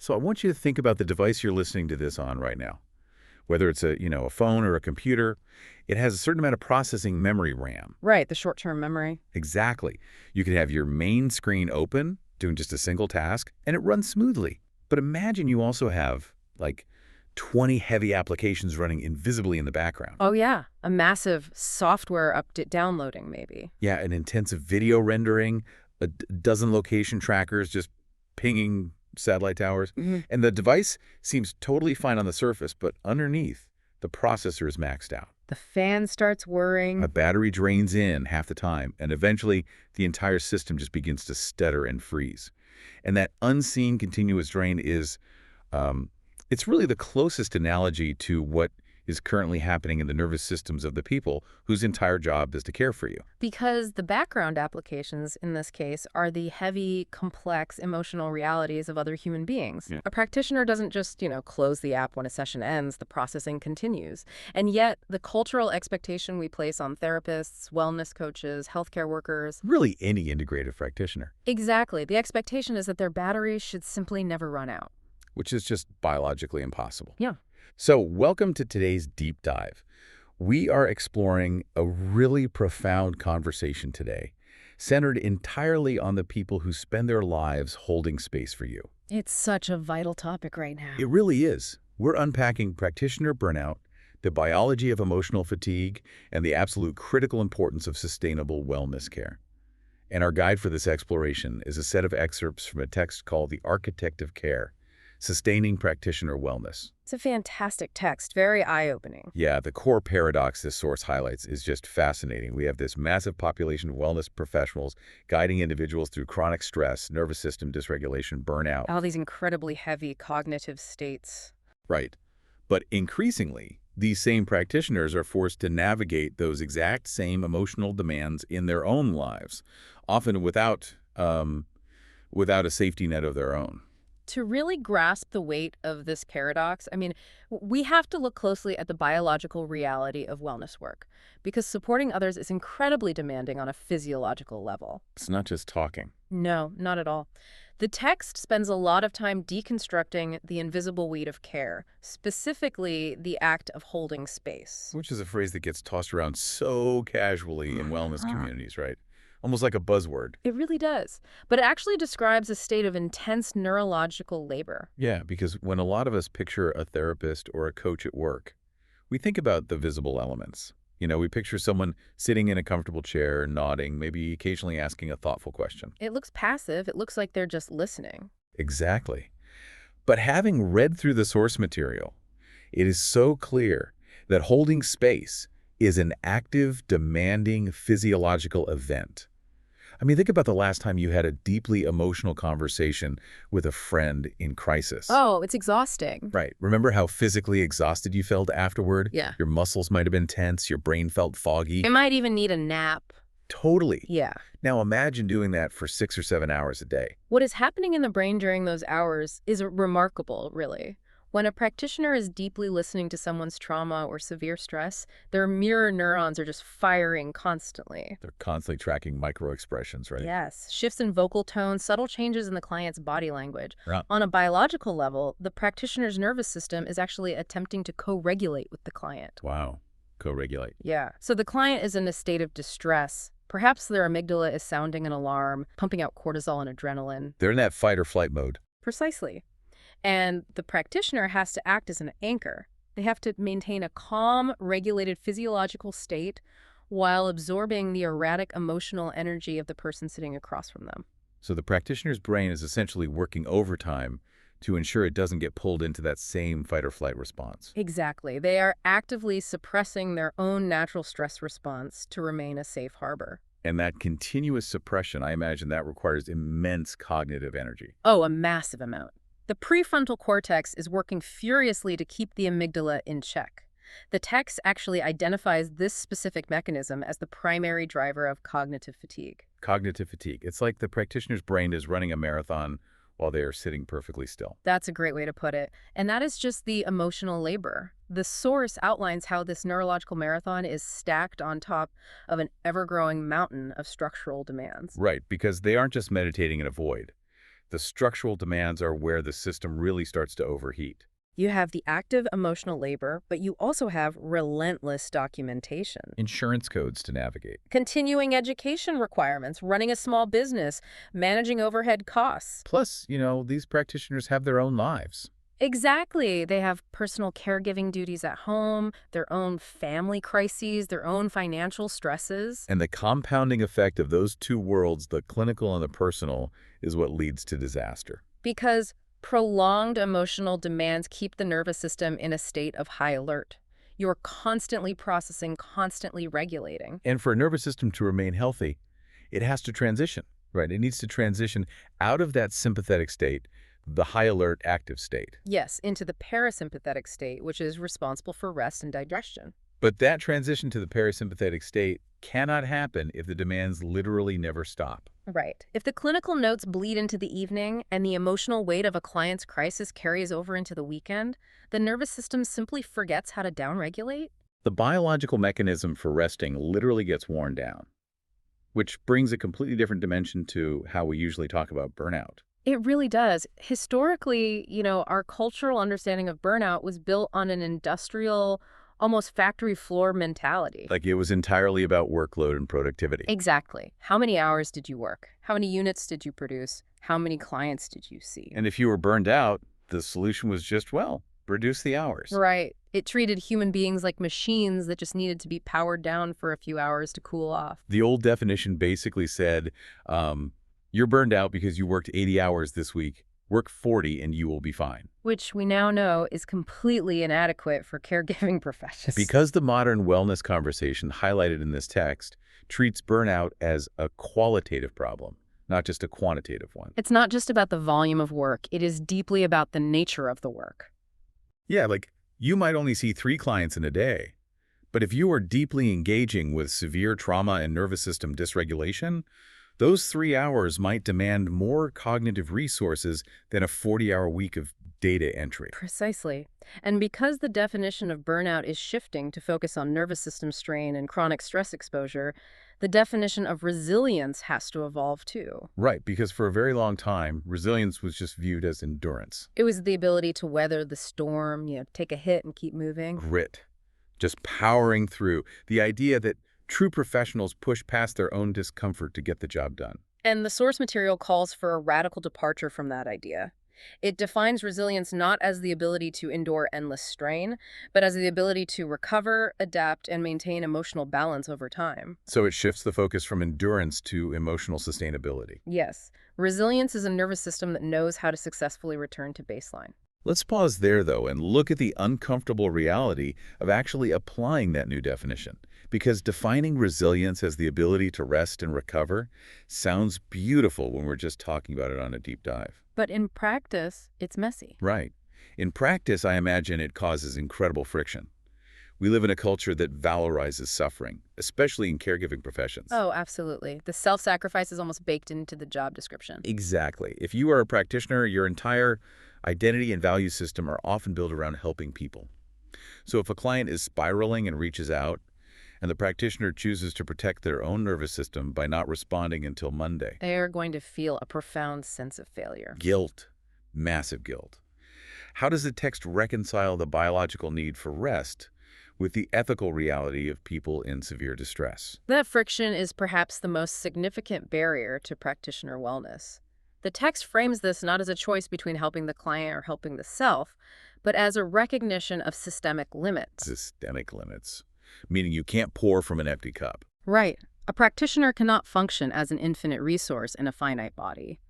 So I want you to think about the device you're listening to this on right now. Whether it's a phone or a computer, it has a certain amount of processing memory RAM. Right, the short-term memory. Exactly. You could have your main screen open, doing just a single task, and it runs smoothly. But imagine you also have, like, 20 heavy applications running invisibly in the background. Oh, yeah. A massive software update downloading, maybe. Yeah, an intensive video rendering, a dozen location trackers just pinging satellite towers. And the device seems totally fine on the surface, but underneath, the processor is maxed out. The fan starts whirring. A battery drains in half the time, and eventually the entire system just begins to stutter and freeze. And that unseen continuous drain is, it's really the closest analogy to what is currently happening in the nervous systems of the people whose entire job is to care for you. Because the background applications, in this case, are the heavy, complex emotional realities of other human beings. Yeah. A practitioner doesn't just, close the app when a session ends. The processing continues. And yet, the cultural expectation we place on therapists, wellness coaches, healthcare workers— Really any integrative practitioner. Exactly. The expectation is that their batteries should simply never run out. Which is just biologically impossible. Yeah. So welcome to today's deep dive. We are exploring a really profound conversation today, centered entirely on the people who spend their lives holding space for you. It's such a vital topic right now. It really is. We're unpacking practitioner burnout, the biology of emotional fatigue, and the absolute critical importance of sustainable wellness care. And our guide for this exploration is a set of excerpts from a text called The Architect of Care, Sustaining Practitioner Wellness. It's a fantastic text, very eye-opening. Yeah, the core paradox this source highlights is just fascinating. We have this massive population of wellness professionals guiding individuals through chronic stress, nervous system dysregulation, burnout. All these incredibly heavy cognitive states. Right. But increasingly, these same practitioners are forced to navigate those exact same emotional demands in their own lives, often without a safety net of their own. To really grasp the weight of this paradox, we have to look closely at the biological reality of wellness work, because supporting others is incredibly demanding on a physiological level. It's not just talking. No, not at all. The text spends a lot of time deconstructing the invisible weight of care, specifically the act of holding space. Which is a phrase that gets tossed around so casually in wellness communities, right? Almost like a buzzword. It really does. But it actually describes a state of intense neurological labor. Yeah, because when a lot of us picture a therapist or a coach at work, we think about the visible elements. We picture someone sitting in a comfortable chair, nodding, maybe occasionally asking a thoughtful question. It looks passive. It looks like they're just listening. Exactly. But having read through the source material, it is so clear that holding space is an active, demanding physiological event. Think about the last time you had a deeply emotional conversation with a friend in crisis. Oh, it's exhausting. Right. Remember how physically exhausted you felt afterward? Yeah. Your muscles might have been tense, your brain felt foggy. You might even need a nap. Totally. Yeah. Now imagine doing that for 6 or 7 hours a day. What is happening in the brain during those hours is remarkable, really. When a practitioner is deeply listening to someone's trauma or severe stress, their mirror neurons are just firing constantly. They're constantly tracking micro-expressions, right? Yes, shifts in vocal tone, subtle changes in the client's body language. Yeah. On a biological level, the practitioner's nervous system is actually attempting to co-regulate with the client. Wow. Co-regulate. Yeah. So the client is in a state of distress. Perhaps their amygdala is sounding an alarm, pumping out cortisol and adrenaline. They're in that fight or flight mode. Precisely. And the practitioner has to act as an anchor. They have to maintain a calm, regulated physiological state while absorbing the erratic emotional energy of the person sitting across from them. So the practitioner's brain is essentially working overtime to ensure it doesn't get pulled into that same fight or flight response. Exactly. They are actively suppressing their own natural stress response to remain a safe harbor. And that continuous suppression, I imagine that requires immense cognitive energy. Oh, a massive amount. The prefrontal cortex is working furiously to keep the amygdala in check. The text actually identifies this specific mechanism as the primary driver of cognitive fatigue. Cognitive fatigue. It's like the practitioner's brain is running a marathon while they are sitting perfectly still. That's a great way to put it. And that is just the emotional labor. The source outlines how this neurological marathon is stacked on top of an ever-growing mountain of structural demands. Right, because they aren't just meditating in a void. The structural demands are where the system really starts to overheat. You have the active emotional labor, but you also have relentless documentation. Insurance codes to navigate. Continuing education requirements, running a small business, managing overhead costs. Plus, these practitioners have their own lives. Exactly. They have personal caregiving duties at home, their own family crises, their own financial stresses. And the compounding effect of those two worlds, the clinical and the personal, is what leads to disaster. Because prolonged emotional demands keep the nervous system in a state of high alert. You're constantly processing, constantly regulating. And for a nervous system to remain healthy, it has to transition, right? It needs to transition out of that sympathetic state, the high alert active state. Yes, into the parasympathetic state, which is responsible for rest and digestion. But that transition to the parasympathetic state cannot happen if the demands literally never stop. Right. If the clinical notes bleed into the evening and the emotional weight of a client's crisis carries over into the weekend, the nervous system simply forgets how to downregulate. The biological mechanism for resting literally gets worn down, which brings a completely different dimension to how we usually talk about burnout. It really does. Historically, our cultural understanding of burnout was built on an industrial, almost factory floor mentality. Like it was entirely about workload and productivity. Exactly. How many hours did you work? How many units did you produce? How many clients did you see? And if you were burned out, the solution was just, reduce the hours. Right. It treated human beings like machines that just needed to be powered down for a few hours to cool off. The old definition basically said, you're burned out because you worked 80 hours this week. Work 40 and you will be fine. Which we now know is completely inadequate for caregiving professions. Because the modern wellness conversation highlighted in this text treats burnout as a qualitative problem, not just a quantitative one. It's not just about the volume of work. It is deeply about the nature of the work. Yeah, like you might only see 3 clients in a day, but if you are deeply engaging with severe trauma and nervous system dysregulation, those 3 hours might demand more cognitive resources than a 40-hour week of data entry. Precisely. And because the definition of burnout is shifting to focus on nervous system strain and chronic stress exposure, the definition of resilience has to evolve too. Right, because for a very long time, resilience was just viewed as endurance. It was the ability to weather the storm, take a hit and keep moving. Grit, just powering through. The idea that true professionals push past their own discomfort to get the job done. And the source material calls for a radical departure from that idea. It defines resilience not as the ability to endure endless strain, but as the ability to recover, adapt, and maintain emotional balance over time. So it shifts the focus from endurance to emotional sustainability. Yes, resilience is a nervous system that knows how to successfully return to baseline. Let's pause there, though, and look at the uncomfortable reality of actually applying that new definition. Because defining resilience as the ability to rest and recover sounds beautiful when we're just talking about it on a deep dive. But in practice, it's messy. Right. In practice, I imagine it causes incredible friction. We live in a culture that valorizes suffering, especially in caregiving professions. Oh, absolutely. The self-sacrifice is almost baked into the job description. Exactly. If you are a practitioner, your entire identity and value system are often built around helping people. So if a client is spiraling and reaches out, and the practitioner chooses to protect their own nervous system by not responding until Monday, They are going to feel a profound sense of failure. guilt, massive guilt. How does the text reconcile the biological need for rest with the ethical reality of people in severe distress? That friction is perhaps the most significant barrier to practitioner wellness. The text frames this not as a choice between helping the client or helping the self, but as a recognition of systemic limits. Systemic limits, meaning you can't pour from an empty cup. Right. A practitioner cannot function as an infinite resource in a finite body.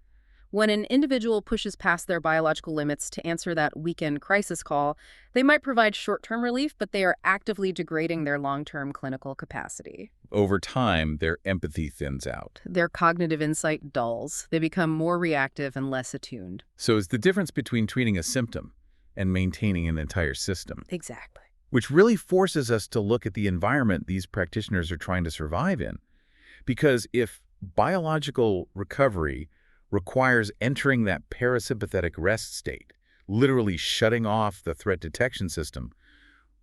When an individual pushes past their biological limits to answer that weekend crisis call, they might provide short-term relief, but they are actively degrading their long-term clinical capacity. Over time, their empathy thins out. Their cognitive insight dulls. They become more reactive and less attuned. So it's the difference between treating a symptom and maintaining an entire system, Exactly. which really forces us to look at the environment these practitioners are trying to survive in. Because if biological recovery requires entering that parasympathetic rest state, literally shutting off the threat detection system,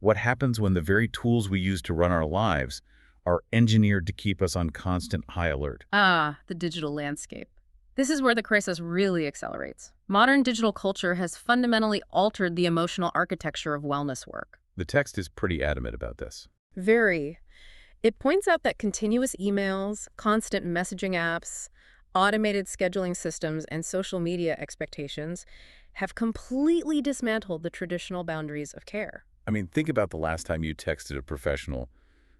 what happens when the very tools we use to run our lives are engineered to keep us on constant high alert? Ah, the digital landscape. This is where the crisis really accelerates. Modern digital culture has fundamentally altered the emotional architecture of wellness work. The text is pretty adamant about this. Very. It points out that continuous emails, constant messaging apps, automated scheduling systems, and social media expectations have completely dismantled the traditional boundaries of care. I mean, think about the last time you texted a professional,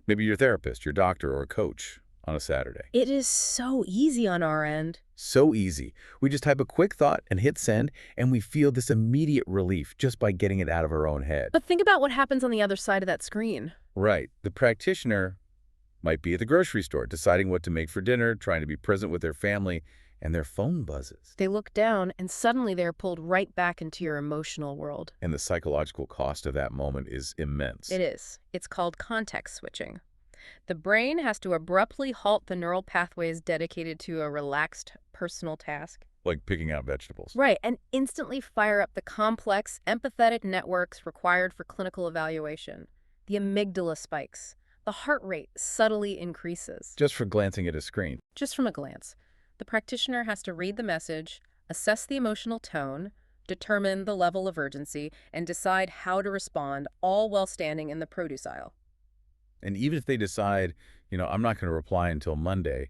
maybe your therapist, your doctor, or a coach on a Saturday. It is so easy on our end. So easy. We just type a quick thought and hit send, and we feel this immediate relief just by getting it out of our own head. But think about what happens on the other side of that screen. Right. The practitioner might be at the grocery store, deciding what to make for dinner, trying to be present with their family, and their phone buzzes. They look down, and suddenly they're pulled right back into your emotional world. And the psychological cost of that moment is immense. It is. It's called context switching. The brain has to abruptly halt the neural pathways dedicated to a relaxed personal task. Like picking out vegetables. Right, and instantly fire up the complex, empathetic networks required for clinical evaluation. The amygdala spikes. The heart rate subtly increases. Just for glancing at a screen. Just from a glance. The practitioner has to read the message, assess the emotional tone, determine the level of urgency, and decide how to respond, all while standing in the produce aisle. And even if they decide, I'm not going to reply until Monday,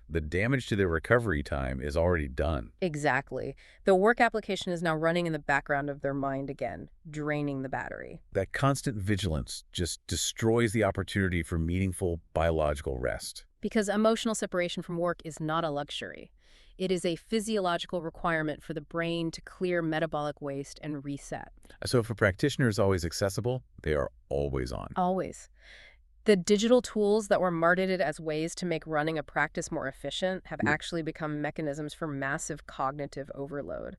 the damage to their recovery time is already done. Exactly. The work application is now running in the background of their mind again, draining the battery. That constant vigilance just destroys the opportunity for meaningful biological rest. Because emotional separation from work is not a luxury. It is a physiological requirement for the brain to clear metabolic waste and reset. So if a practitioner is always accessible, they are always on. Always. The digital tools that were marketed as ways to make running a practice more efficient have actually become mechanisms for massive cognitive overload.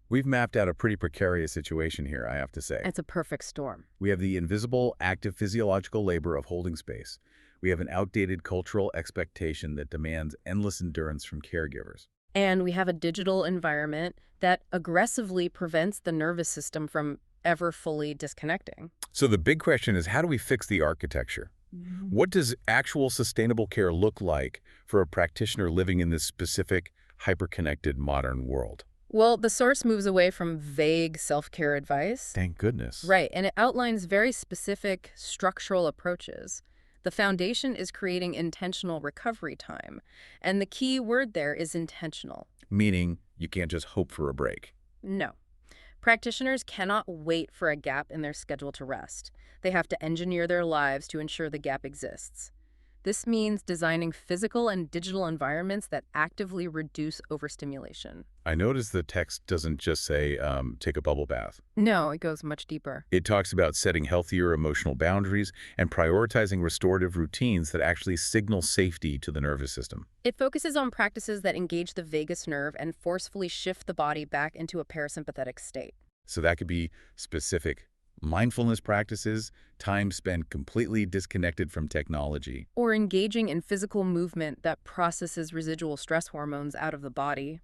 We've mapped out a pretty precarious situation here, I have to say. It's a perfect storm. We have the invisible, active physiological labor of holding space. We have an outdated cultural expectation that demands endless endurance from caregivers. And we have a digital environment that aggressively prevents the nervous system from ever fully disconnecting. So the big question is, how do we fix the architecture? What does actual sustainable care look like for a practitioner living in this specific, hyper-connected modern world? Well, the source moves away from vague self-care advice. Thank goodness. Right, and it outlines very specific structural approaches. The foundation is creating intentional recovery time, and the key word there is intentional. Meaning, you can't just hope for a break. No. Practitioners cannot wait for a gap in their schedule to rest. They have to engineer their lives to ensure the gap exists. This means designing physical and digital environments that actively reduce overstimulation. I notice the text doesn't just say, take a bubble bath. No, it goes much deeper. It talks about setting healthier emotional boundaries and prioritizing restorative routines that actually signal safety to the nervous system. It focuses on practices that engage the vagus nerve and forcefully shift the body back into a parasympathetic state. So that could be specific mindfulness practices, time spent completely disconnected from technology. Or engaging in physical movement that processes residual stress hormones out of the body.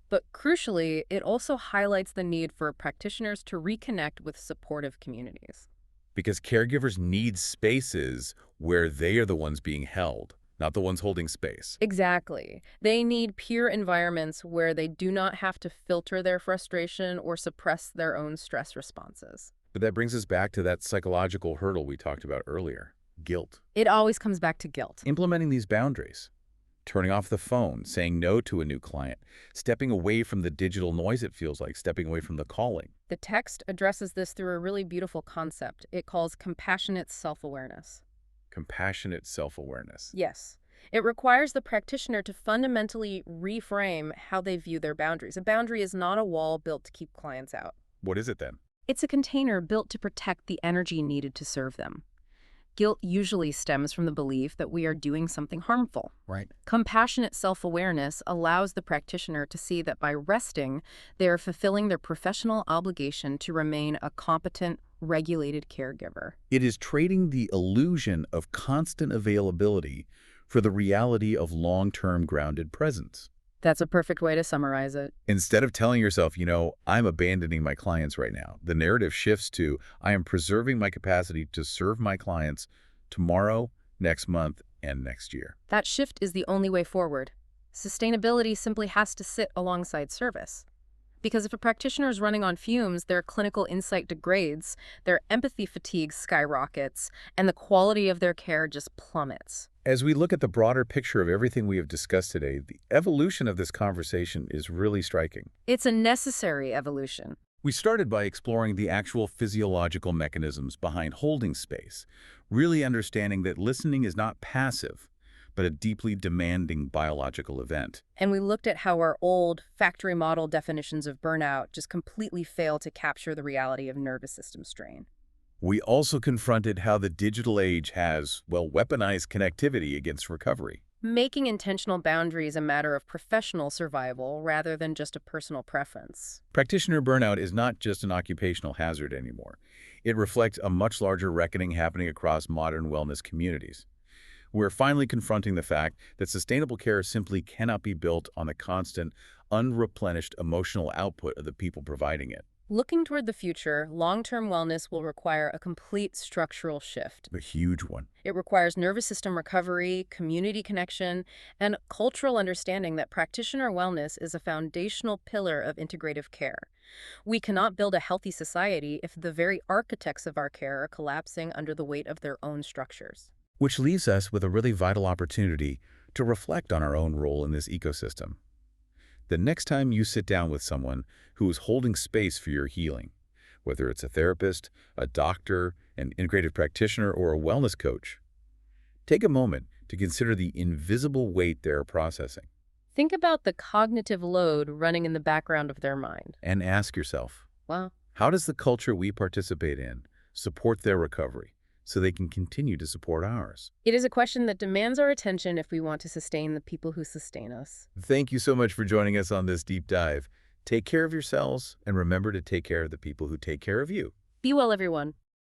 But crucially, it also highlights the need for practitioners to reconnect with supportive communities. Because caregivers need spaces where they are the ones being held, not the ones holding space. Exactly. They need peer environments where they do not have to filter their frustration or suppress their own stress responses. But that brings us back to that psychological hurdle we talked about earlier, guilt. It always comes back to guilt. Implementing these boundaries, turning off the phone, saying no to a new client, stepping away from the digital noise it feels like, stepping away from the calling. The text addresses this through a really beautiful concept it calls compassionate self-awareness. Compassionate self-awareness. Yes. It requires the practitioner to fundamentally reframe how they view their boundaries. A boundary is not a wall built to keep clients out. What is it then? It's a container built to protect the energy needed to serve them. Guilt usually stems from the belief that we are doing something harmful. Right. Compassionate self-awareness allows the practitioner to see that by resting, they are fulfilling their professional obligation to remain a competent, regulated caregiver. It is trading the illusion of constant availability for the reality of long-term grounded presence. That's a perfect way to summarize it. Instead of telling yourself, I'm abandoning my clients right now, the narrative shifts to, I am preserving my capacity to serve my clients tomorrow, next month, and next year. That shift is the only way forward. Sustainability simply has to sit alongside service. Because if a practitioner is running on fumes, their clinical insight degrades, their empathy fatigue skyrockets, and the quality of their care just plummets. As we look at the broader picture of everything we have discussed today, the evolution of this conversation is really striking. It's a necessary evolution. We started by exploring the actual physiological mechanisms behind holding space, really understanding that listening is not passive, but a deeply demanding biological event. And we looked at how our old factory model definitions of burnout just completely fail to capture the reality of nervous system strain. We also confronted how the digital age has, well, weaponized connectivity against recovery. Making intentional boundaries a matter of professional survival rather than just a personal preference. Practitioner burnout is not just an occupational hazard anymore. It reflects a much larger reckoning happening across modern wellness communities. We're finally confronting the fact that sustainable care simply cannot be built on the constant, unreplenished emotional output of the people providing it. Looking toward the future, long-term wellness will require a complete structural shift. A huge one. It requires nervous system recovery, community connection, and cultural understanding that practitioner wellness is a foundational pillar of integrative care. We cannot build a healthy society if the very architects of our care are collapsing under the weight of their own structures. Which leaves us with a really vital opportunity to reflect on our own role in this ecosystem. The next time you sit down with someone who is holding space for your healing, whether it's a therapist, a doctor, an integrative practitioner, or a wellness coach, take a moment to consider the invisible weight they're processing. Think about the cognitive load running in the background of their mind. And ask yourself, Wow. how does the culture we participate in support their recovery so they can continue to support ours? It is a question that demands our attention if we want to sustain the people who sustain us. Thank you so much for joining us on this deep dive. Take care of yourselves and remember to take care of the people who take care of you. Be well, everyone.